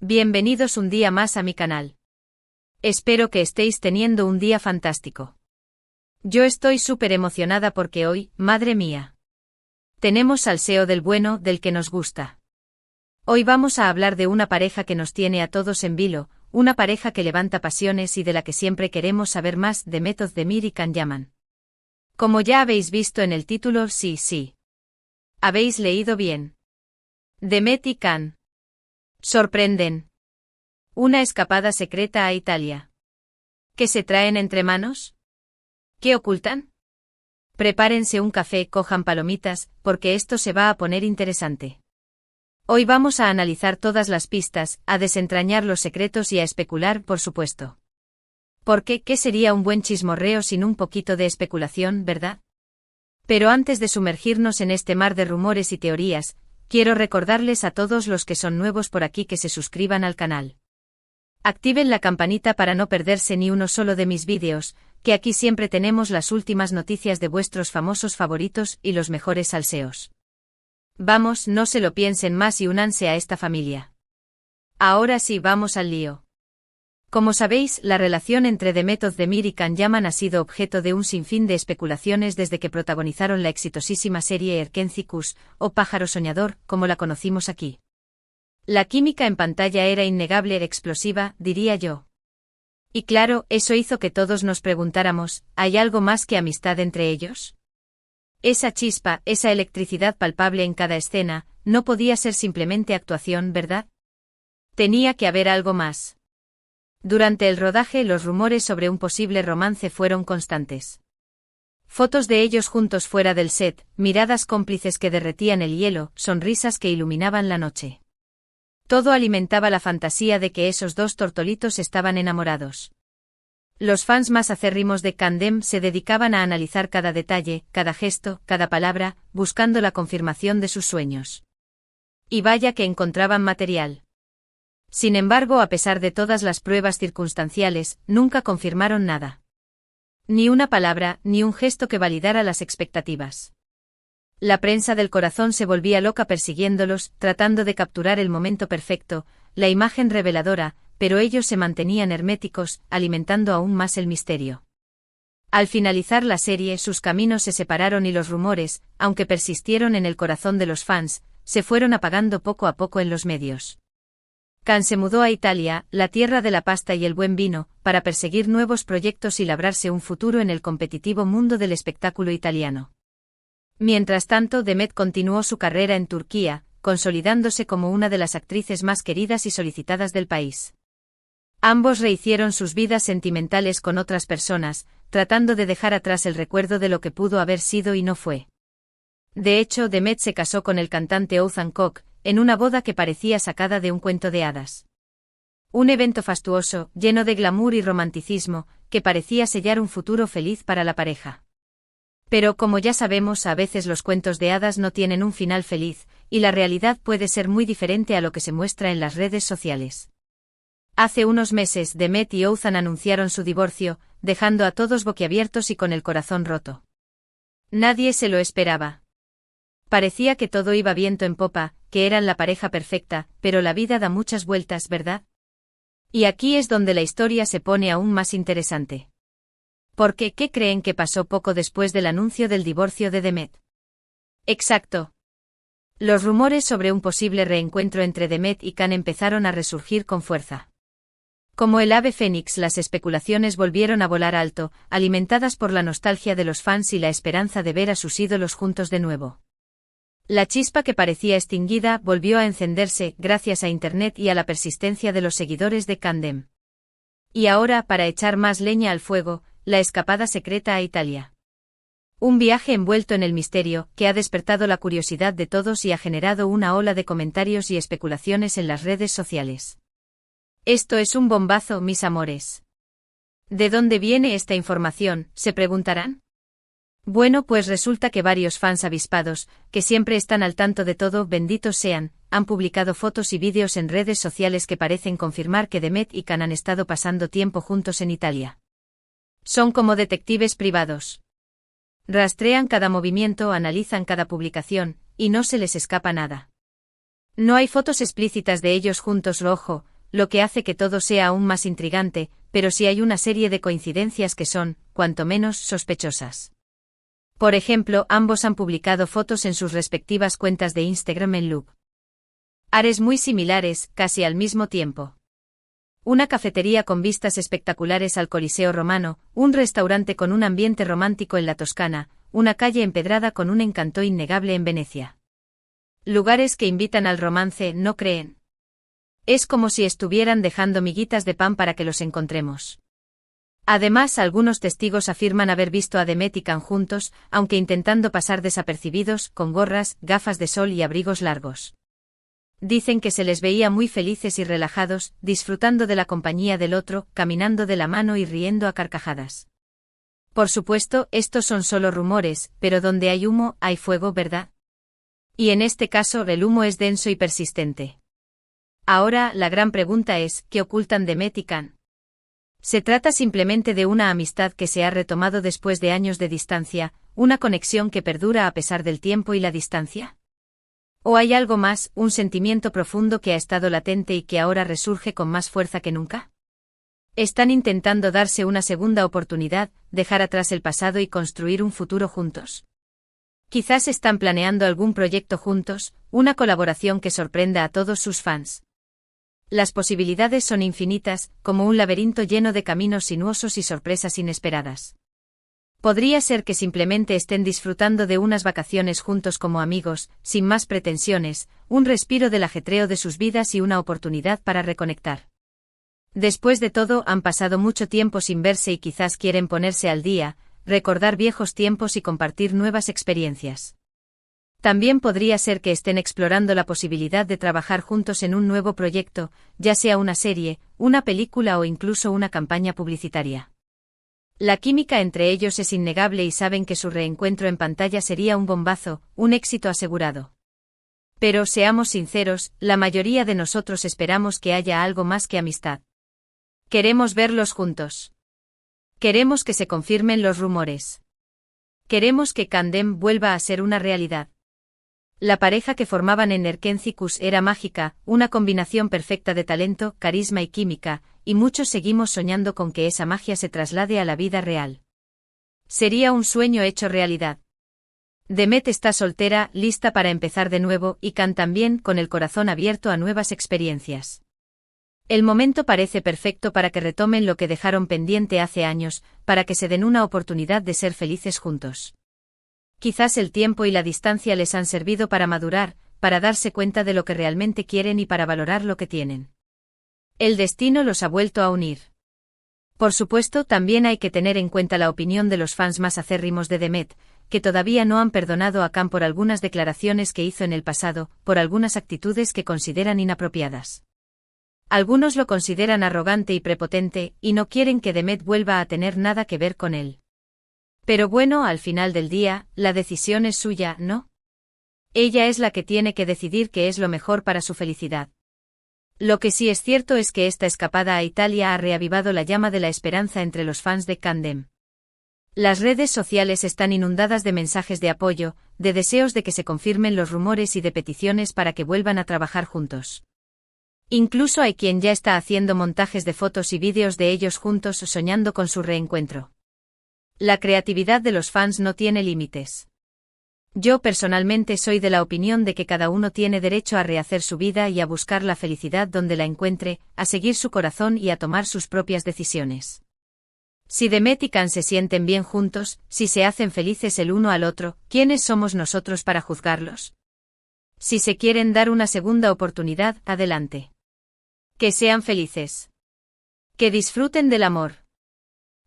Bienvenidos un día más a mi canal. Espero que estéis teniendo un día fantástico. Yo estoy súper emocionada porque hoy, madre mía, tenemos salseo del bueno, del que nos gusta. Hoy vamos a hablar de una pareja que nos tiene a todos en vilo, una pareja que levanta pasiones y de la que siempre queremos saber más, de Demet Özdemir y Can Yaman. Como ya habéis visto en el título, sí. Habéis leído bien. Demet y Can sorprenden. Una escapada secreta a Italia. ¿Qué se traen entre manos? ¿Qué ocultan? Prepárense un café, cojan palomitas, porque esto se va a poner interesante. Hoy vamos a analizar todas las pistas, a desentrañar los secretos y a especular, por supuesto. Porque, ¿qué sería un buen chismorreo sin un poquito de especulación, verdad? Pero antes de sumergirnos en este mar de rumores y teorías, quiero recordarles a todos los que son nuevos por aquí que se suscriban al canal. Activen la campanita para no perderse ni uno solo de mis vídeos, que aquí siempre tenemos las últimas noticias de vuestros famosos favoritos y los mejores salseos. Vamos, no se lo piensen más y únanse a esta familia. Ahora sí, vamos al lío. Como sabéis, la relación entre Demet Özdemir y Can Yaman ha sido objeto de un sinfín de especulaciones desde que protagonizaron la exitosísima serie Erkenci Kuş, o Pájaro Soñador, como la conocimos aquí. La química en pantalla era innegable, explosiva, diría yo. Y claro, eso hizo que todos nos preguntáramos, ¿hay algo más que amistad entre ellos? Esa chispa, esa electricidad palpable en cada escena, no podía ser simplemente actuación, ¿verdad? Tenía que haber algo más. Durante el rodaje, los rumores sobre un posible romance fueron constantes. Fotos de ellos juntos fuera del set, miradas cómplices que derretían el hielo, sonrisas que iluminaban la noche. Todo alimentaba la fantasía de que esos dos tortolitos estaban enamorados. Los fans más acérrimos de Can se dedicaban a analizar cada detalle, cada gesto, cada palabra, buscando la confirmación de sus sueños. Y vaya que encontraban material. Sin embargo, a pesar de todas las pruebas circunstanciales, nunca confirmaron nada. Ni una palabra, ni un gesto que validara las expectativas. La prensa del corazón se volvía loca persiguiéndolos, tratando de capturar el momento perfecto, la imagen reveladora, pero ellos se mantenían herméticos, alimentando aún más el misterio. Al finalizar la serie, sus caminos se separaron y los rumores, aunque persistieron en el corazón de los fans, se fueron apagando poco a poco en los medios. Can se mudó a Italia, la tierra de la pasta y el buen vino, para perseguir nuevos proyectos y labrarse un futuro en el competitivo mundo del espectáculo italiano. Mientras tanto, Demet continuó su carrera en Turquía, consolidándose como una de las actrices más queridas y solicitadas del país. Ambos rehicieron sus vidas sentimentales con otras personas, tratando de dejar atrás el recuerdo de lo que pudo haber sido y no fue. De hecho, Demet se casó con el cantante Oğuzhan Koç, en una boda que parecía sacada de un cuento de hadas. Un evento fastuoso, lleno de glamour y romanticismo, que parecía sellar un futuro feliz para la pareja. Pero como ya sabemos, a veces los cuentos de hadas no tienen un final feliz, y la realidad puede ser muy diferente a lo que se muestra en las redes sociales. Hace unos meses, Demet y Oğuzhan anunciaron su divorcio, dejando a todos boquiabiertos y con el corazón roto. Nadie se lo esperaba. Parecía que todo iba viento en popa, que eran la pareja perfecta, pero la vida da muchas vueltas, ¿verdad? Y aquí es donde la historia se pone aún más interesante. Porque, ¿qué creen que pasó poco después del anuncio del divorcio de Demet? Exacto. Los rumores sobre un posible reencuentro entre Demet y Can empezaron a resurgir con fuerza. Como el ave fénix, las especulaciones volvieron a volar alto, alimentadas por la nostalgia de los fans y la esperanza de ver a sus ídolos juntos de nuevo. La chispa que parecía extinguida volvió a encenderse gracias a Internet y a la persistencia de los seguidores de Can. Y ahora, para echar más leña al fuego, la escapada secreta a Italia. Un viaje envuelto en el misterio, que ha despertado la curiosidad de todos y ha generado una ola de comentarios y especulaciones en las redes sociales. Esto es un bombazo, mis amores. ¿De dónde viene esta información?, se preguntarán. Bueno, pues resulta que varios fans avispados, que siempre están al tanto de todo, benditos sean, han publicado fotos y vídeos en redes sociales que parecen confirmar que Demet y Can han estado pasando tiempo juntos en Italia. Son como detectives privados. Rastrean cada movimiento, analizan cada publicación, y no se les escapa nada. No hay fotos explícitas de ellos juntos, ojo, lo que hace que todo sea aún más intrigante, pero sí hay una serie de coincidencias que son, cuanto menos, sospechosas. Por ejemplo, ambos han publicado fotos en sus respectivas cuentas de Instagram en lugares muy similares, casi al mismo tiempo. Una cafetería con vistas espectaculares al Coliseo romano, un restaurante con un ambiente romántico en la Toscana, una calle empedrada con un encanto innegable en Venecia. Lugares que invitan al romance, ¿no creen? Es como si estuvieran dejando miguitas de pan para que los encontremos. Además, algunos testigos afirman haber visto a Demet y Can juntos, aunque intentando pasar desapercibidos, con gorras, gafas de sol y abrigos largos. Dicen que se les veía muy felices y relajados, disfrutando de la compañía del otro, caminando de la mano y riendo a carcajadas. Por supuesto, estos son solo rumores, pero donde hay humo, hay fuego, ¿verdad? Y en este caso, el humo es denso y persistente. Ahora, la gran pregunta es, ¿qué ocultan Demet y Can? ¿Se trata simplemente de una amistad que se ha retomado después de años de distancia, una conexión que perdura a pesar del tiempo y la distancia? ¿O hay algo más, un sentimiento profundo que ha estado latente y que ahora resurge con más fuerza que nunca? ¿Están intentando darse una segunda oportunidad, dejar atrás el pasado y construir un futuro juntos? Quizás están planeando algún proyecto juntos, una colaboración que sorprenda a todos sus fans. Las posibilidades son infinitas, como un laberinto lleno de caminos sinuosos y sorpresas inesperadas. Podría ser que simplemente estén disfrutando de unas vacaciones juntos como amigos, sin más pretensiones, un respiro del ajetreo de sus vidas y una oportunidad para reconectar. Después de todo, han pasado mucho tiempo sin verse y quizás quieren ponerse al día, recordar viejos tiempos y compartir nuevas experiencias. También podría ser que estén explorando la posibilidad de trabajar juntos en un nuevo proyecto, ya sea una serie, una película o incluso una campaña publicitaria. La química entre ellos es innegable y saben que su reencuentro en pantalla sería un bombazo, un éxito asegurado. Pero seamos sinceros, la mayoría de nosotros esperamos que haya algo más que amistad. Queremos verlos juntos. Queremos que se confirmen los rumores. Queremos que Candem vuelva a ser una realidad. La pareja que formaban en Erkencicus era mágica, una combinación perfecta de talento, carisma y química, y muchos seguimos soñando con que esa magia se traslade a la vida real. Sería un sueño hecho realidad. Demet está soltera, lista para empezar de nuevo, y Can también, con el corazón abierto a nuevas experiencias. El momento parece perfecto para que retomen lo que dejaron pendiente hace años, para que se den una oportunidad de ser felices juntos. Quizás el tiempo y la distancia les han servido para madurar, para darse cuenta de lo que realmente quieren y para valorar lo que tienen. El destino los ha vuelto a unir. Por supuesto, también hay que tener en cuenta la opinión de los fans más acérrimos de Demet, que todavía no han perdonado a Can por algunas declaraciones que hizo en el pasado, por algunas actitudes que consideran inapropiadas. Algunos lo consideran arrogante y prepotente, y no quieren que Demet vuelva a tener nada que ver con él. Pero bueno, al final del día, la decisión es suya, ¿no? Ella es la que tiene que decidir qué es lo mejor para su felicidad. Lo que sí es cierto es que esta escapada a Italia ha reavivado la llama de la esperanza entre los fans de Candem. Las redes sociales están inundadas de mensajes de apoyo, de deseos de que se confirmen los rumores y de peticiones para que vuelvan a trabajar juntos. Incluso hay quien ya está haciendo montajes de fotos y vídeos de ellos juntos soñando con su reencuentro. La creatividad de los fans no tiene límites. Yo personalmente soy de la opinión de que cada uno tiene derecho a rehacer su vida y a buscar la felicidad donde la encuentre, a seguir su corazón y a tomar sus propias decisiones. Si Demet y Can se sienten bien juntos, si se hacen felices el uno al otro, ¿quiénes somos nosotros para juzgarlos? Si se quieren dar una segunda oportunidad, adelante. Que sean felices. Que disfruten del amor.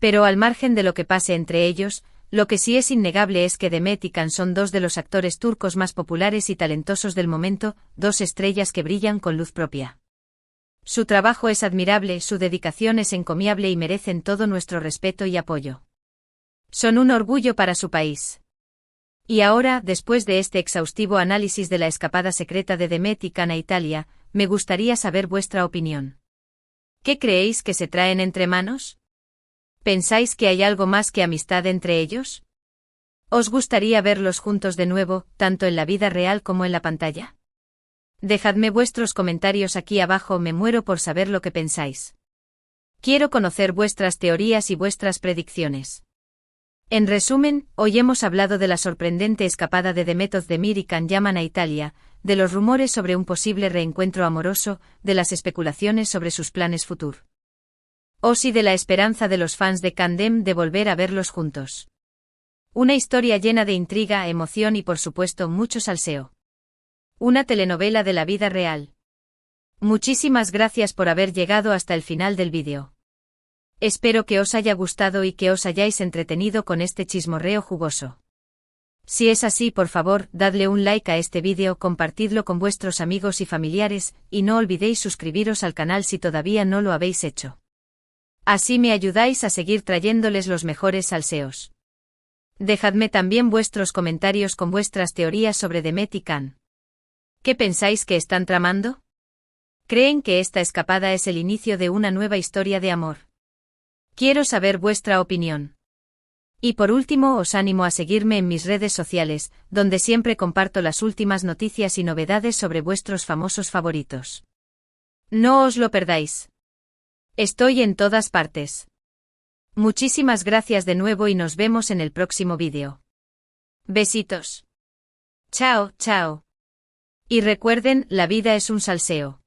Pero al margen de lo que pase entre ellos, lo que sí es innegable es que Demet y Can son dos de los actores turcos más populares y talentosos del momento, dos estrellas que brillan con luz propia. Su trabajo es admirable, su dedicación es encomiable y merecen todo nuestro respeto y apoyo. Son un orgullo para su país. Y ahora, después de este exhaustivo análisis de la escapada secreta de Demet y Can a Italia, me gustaría saber vuestra opinión. ¿Qué creéis que se traen entre manos? ¿Pensáis que hay algo más que amistad entre ellos? ¿Os gustaría verlos juntos de nuevo, tanto en la vida real como en la pantalla? Dejadme vuestros comentarios aquí abajo, me muero por saber lo que pensáis. Quiero conocer vuestras teorías y vuestras predicciones. En resumen, hoy hemos hablado de la sorprendente escapada de Demet Özdemir y Can Yaman a Italia, de los rumores sobre un posible reencuentro amoroso, de las especulaciones sobre sus planes futuros. Y de la esperanza de los fans de Candem de volver a verlos juntos. Una historia llena de intriga, emoción y por supuesto mucho salseo. Una telenovela de la vida real. Muchísimas gracias por haber llegado hasta el final del vídeo. Espero que os haya gustado y que os hayáis entretenido con este chismorreo jugoso. Si es así, por favor, dadle un like a este vídeo, compartidlo con vuestros amigos y familiares, y no olvidéis suscribiros al canal si todavía no lo habéis hecho. Así me ayudáis a seguir trayéndoles los mejores salseos. Dejadme también vuestros comentarios con vuestras teorías sobre Demet y Can. ¿Qué pensáis que están tramando? ¿Creen que esta escapada es el inicio de una nueva historia de amor? Quiero saber vuestra opinión. Y por último, os animo a seguirme en mis redes sociales, donde siempre comparto las últimas noticias y novedades sobre vuestros famosos favoritos. No os lo perdáis. Estoy en todas partes. Muchísimas gracias de nuevo y nos vemos en el próximo vídeo. Besitos. Chao, chao. Y recuerden, la vida es un salseo.